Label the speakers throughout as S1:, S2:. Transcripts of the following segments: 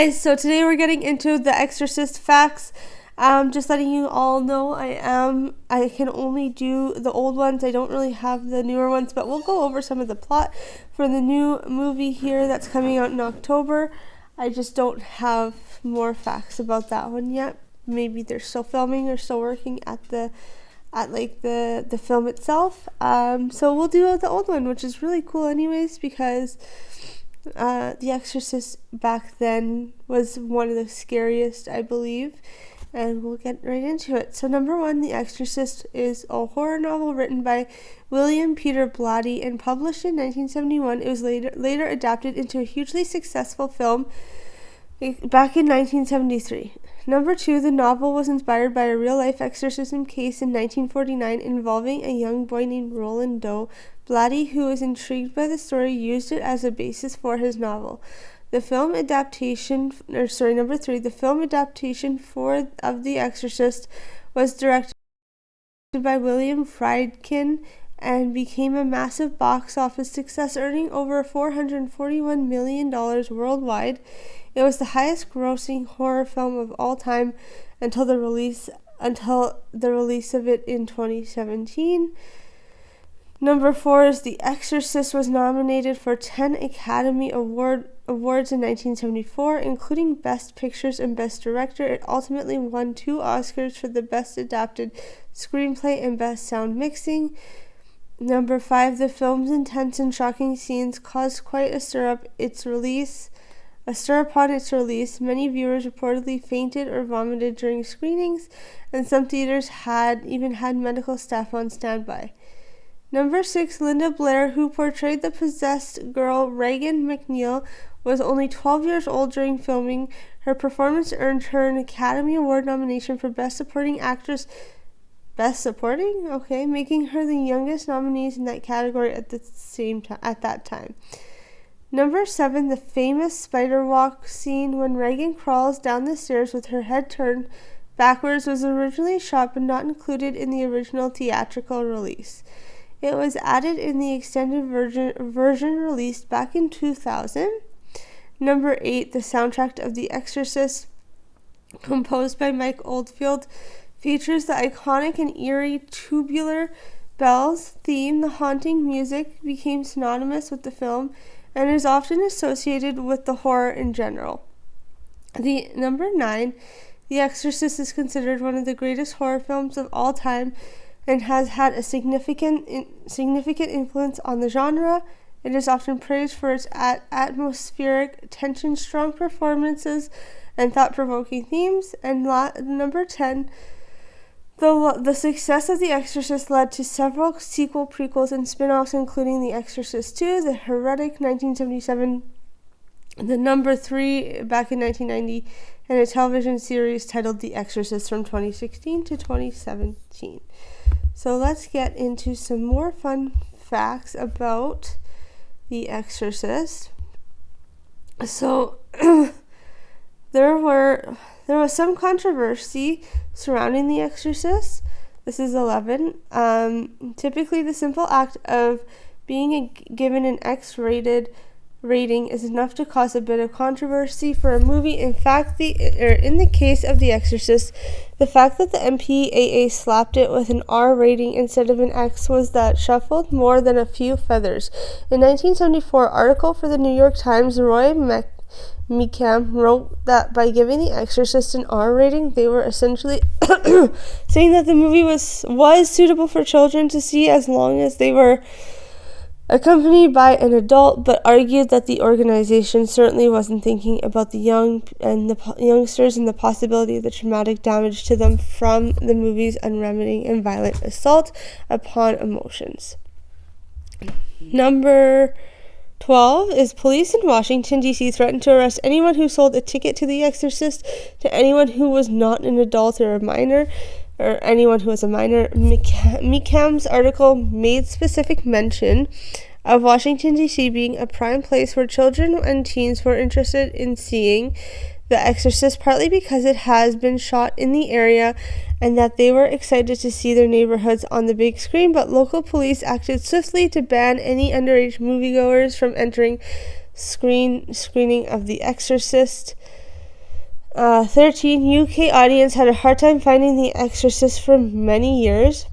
S1: guys, so today we're getting into the Exorcist facts. Just letting you all know I can only do the old ones. I don't really have the newer ones, but we'll go over some of the plot for the new movie here that's coming out in October. I just don't have more facts about that one yet. Maybe they're still filming or still working at the film itself. So we'll do the old one, which is really cool anyways, because The Exorcist back then was one of the scariest, I believe, and we'll get right into it. So number one, The Exorcist is a horror novel written by William Peter Blatty and published in 1971. It was later adapted into a hugely successful film back in 1973. Number two, the novel was inspired by a real-life exorcism case in 1949 involving a young boy named Roland Doe. Blatty, who was intrigued by the story, used it as a basis for his novel. Number three, the film adaptation of The Exorcist was directed by William Friedkin and became a massive box office success, earning over $441 million worldwide. It was the highest grossing horror film of all time until the release of it in 2017. Number four is The Exorcist was nominated for 10 Academy Awards in 1974, including Best Pictures and Best Director. It ultimately won 2 Oscars for the Best Adapted Screenplay and Best Sound Mixing. Number five, the film's intense and shocking scenes caused quite a stir upon its release. Many viewers reportedly fainted or vomited during screenings, and some theaters had medical staff on standby. Number six, Linda Blair, who portrayed the possessed girl Regan McNeil, was only 12 years old during filming. Her performance earned her an Academy Award nomination for Best Supporting Actress. Best Supporting? Okay, making her the youngest nominees in that category at that time. Number seven, the famous spider walk scene when Regan crawls down the stairs with her head turned backwards was originally shot but not included in the original theatrical release. It was added in the extended version released back in 2000. Number eight, the soundtrack of The Exorcist, composed by Mike Oldfield, features the iconic and eerie tubular bells theme. The haunting music became synonymous with the film and is often associated with the horror in general. Number nine, The Exorcist is considered one of the greatest horror films of all time and has had a significant influence on the genre. It is often praised for its atmospheric tension, strong performances, and thought-provoking themes. And number 10, the success of The Exorcist led to several sequel, prequels, and spin-offs, including The Exorcist II, The Heretic, 1977, The Number 3, back in 1990, and a television series titled The Exorcist from 2016 to 2017. So let's get into some more fun facts about The Exorcist. So there was some controversy surrounding The Exorcist. This is 11. Typically, the simple act of being given an X-rated rating is enough to cause a bit of controversy for a movie. In fact, in the case of The Exorcist, the fact that the MPAA slapped it with an R rating instead of an X was that shuffled more than a few feathers. In 1974 article for the New York Times, Roy Mecham wrote that by giving The Exorcist an R rating, they were essentially saying that the movie was suitable for children to see as long as they were accompanied by an adult, but argued that the organization certainly wasn't thinking about the youngsters and the possibility of the traumatic damage to them from the movie's unremitting and violent assault upon emotions. Number 12 is police in Washington, D.C. threatened to arrest anyone who sold a ticket to The Exorcist to anyone who was not an adult or a minor, or anyone who was a minor. Mecham's article made specific mention of Washington, D.C. being a prime place where children and teens were interested in seeing The Exorcist, partly because it has been shot in the area and that they were excited to see their neighborhoods on the big screen, but local police acted swiftly to ban any underage moviegoers from entering screening of The Exorcist. 13. UK audience had a hard time finding The Exorcist for many years.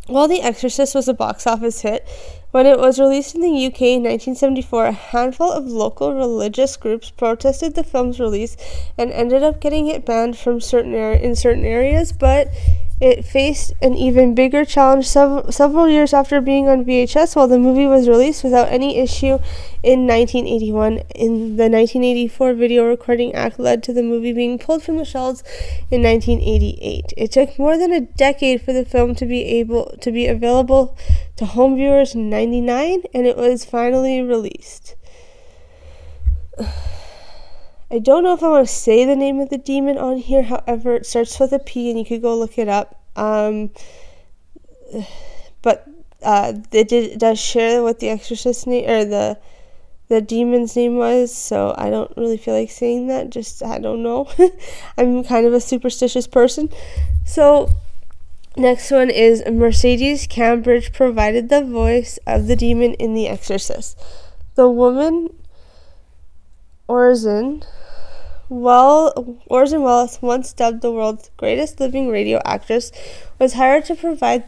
S1: While The Exorcist was a box office hit, when it was released in the UK in 1974, a handful of local religious groups protested the film's release and ended up getting it banned from certain areas, but it faced an even bigger challenge several years after being on VHS. While the movie was released without any issue in 1981, in the 1984 Video Recording Act led to the movie being pulled from the shelves in 1988. It took more than a decade for the film to be available to home viewers in 1999, and it was finally released. I don't know if I want to say the name of the demon on here, however, it starts with a P and you could go look it up. But it does share what the Exorcist name, or the demon's name was, so I don't really feel like saying that, I don't know. I'm kind of a superstitious person. So, next one is Mercedes Cambridge provided the voice of the demon in The Exorcist. The woman, Orson Welles, once dubbed the world's greatest living radio actress, was hired to provide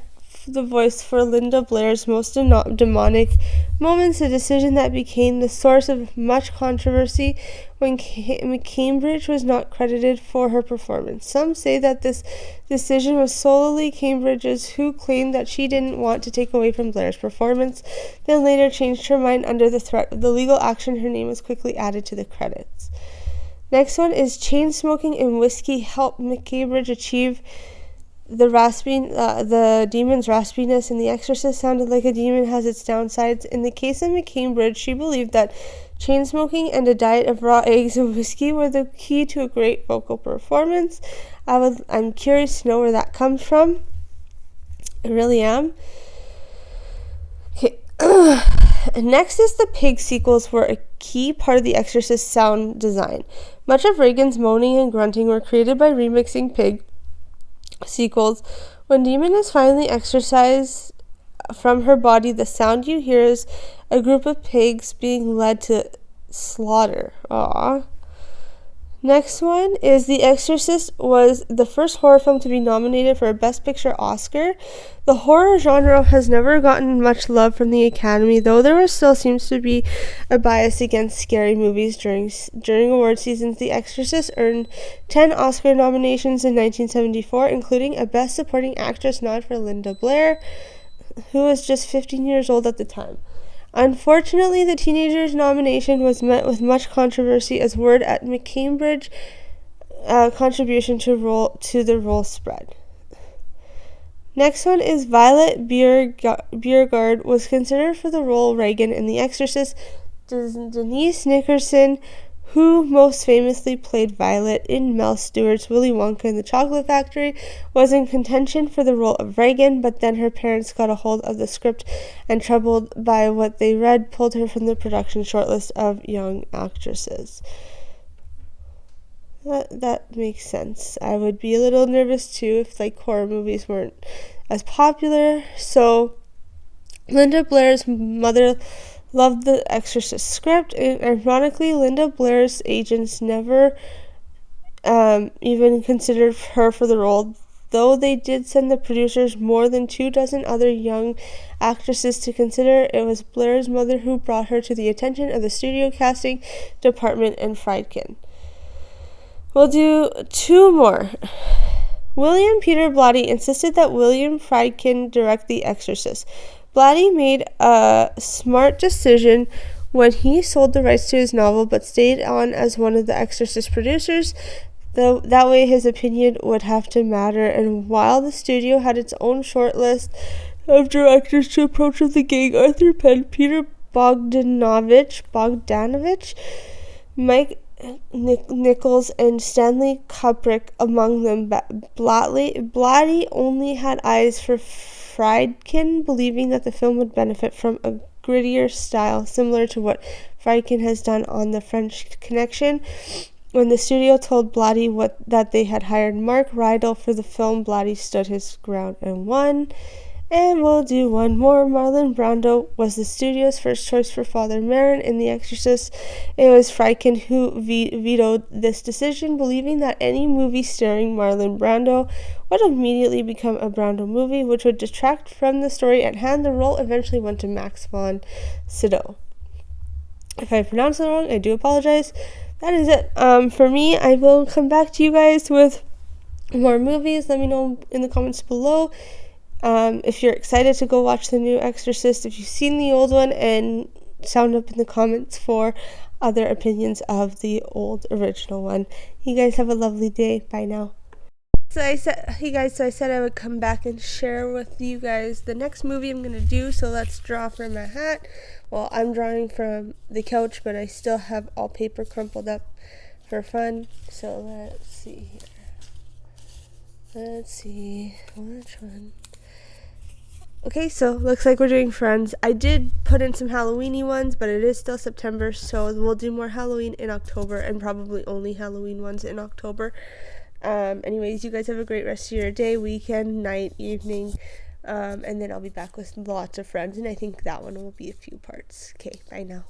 S1: the voice for Linda Blair's most demonic moments, a decision that became the source of much controversy when Cambridge was not credited for her performance. Some say that this decision was solely Cambridge's, who claimed that she didn't want to take away from Blair's performance, then later changed her mind under the threat of the legal action. Her name was quickly added to the credits. Next one is chain smoking and whiskey helped Cambridge achieve the demon's raspiness. In The Exorcist sounded like a demon has its downsides. In the case of Cambridge, she believed that chain smoking and a diet of raw eggs and whiskey were the key to a great vocal performance. I'm curious to know where that comes from. I really am. Okay. Next is the pig sequels were a key part of The Exorcist sound design. Much of Regan's moaning and grunting were created by remixing pig sequels. When demon is finally exorcised from her body, the sound you hear is a group of pigs being led to slaughter. Aww. Next one is The Exorcist was the first horror film to be nominated for a Best Picture Oscar. The horror genre has never gotten much love from the Academy, though there still seems to be a bias against scary movies during award seasons. The Exorcist earned 10 Oscar nominations in 1974, including a Best Supporting Actress nod for Linda Blair, who was just 15 years old at the time. Unfortunately, the teenager's nomination was met with much controversy as word at Cambridge contribution to the role spread. Next one is Violet Beauregarde was considered for the role Regan in The Exorcist. Denise Nickerson, who most famously played Violet in Mel Stewart's Willy Wonka and the Chocolate Factory, was in contention for the role of Regan, but then her parents got a hold of the script and, troubled by what they read, pulled her from the production shortlist of young actresses. That makes sense. I would be a little nervous too if horror movies weren't as popular. So Linda Blair's mother loved the Exorcist script, and ironically, Linda Blair's agents never even considered her for the role, though they did send the producers more than 24 other young actresses to consider. It was Blair's mother who brought her to the attention of the studio casting department and Friedkin. We'll do 2 more. William Peter Blatty insisted that William Friedkin direct The Exorcist. Blatty made a smart decision when he sold the rights to his novel, but stayed on as one of the Exorcist producers. That way his opinion would have to matter, and while the studio had its own short list of directors to approach with the gang, Arthur Penn, Peter Bogdanovich, Mike Nichols, and Stanley Kubrick among them, Blatty only had eyes for Friedkin, believing that the film would benefit from a grittier style, similar to what Friedkin has done on The French Connection. When the studio told Blatty that they had hired Mark Rydell for the film, Blatty stood his ground and won. And we'll do one more. Marlon Brando was the studio's first choice for Father Merrin in The Exorcist. It was Friedkin who vetoed this decision, believing that any movie starring Marlon Brando would immediately become a Brando movie, which would detract from the story at hand. The role eventually went to Max von Sydow. If I pronounced it wrong, I do apologize. That is it. For me, I will come back to you guys with more movies. Let me know in the comments below if you're excited to go watch the new Exorcist, if you've seen the old one, and sound up in the comments for other opinions of the old original one. You guys have a lovely day. Bye now. So I said I would come back and share with you guys the next movie I'm gonna do. So let's draw from my hat. Well, I'm drawing from the couch, but I still have all paper crumpled up for fun. So let's see here. Let's see which one. Okay, so looks like we're doing Friends. I did put in some Halloweeny ones, but it is still September, so we'll do more Halloween in October, and probably only Halloween ones in October. Anyways, you guys have a great rest of your day, weekend, night, evening, and then I'll be back with lots of Friends, and I think that one will be a few parts. Okay, bye now.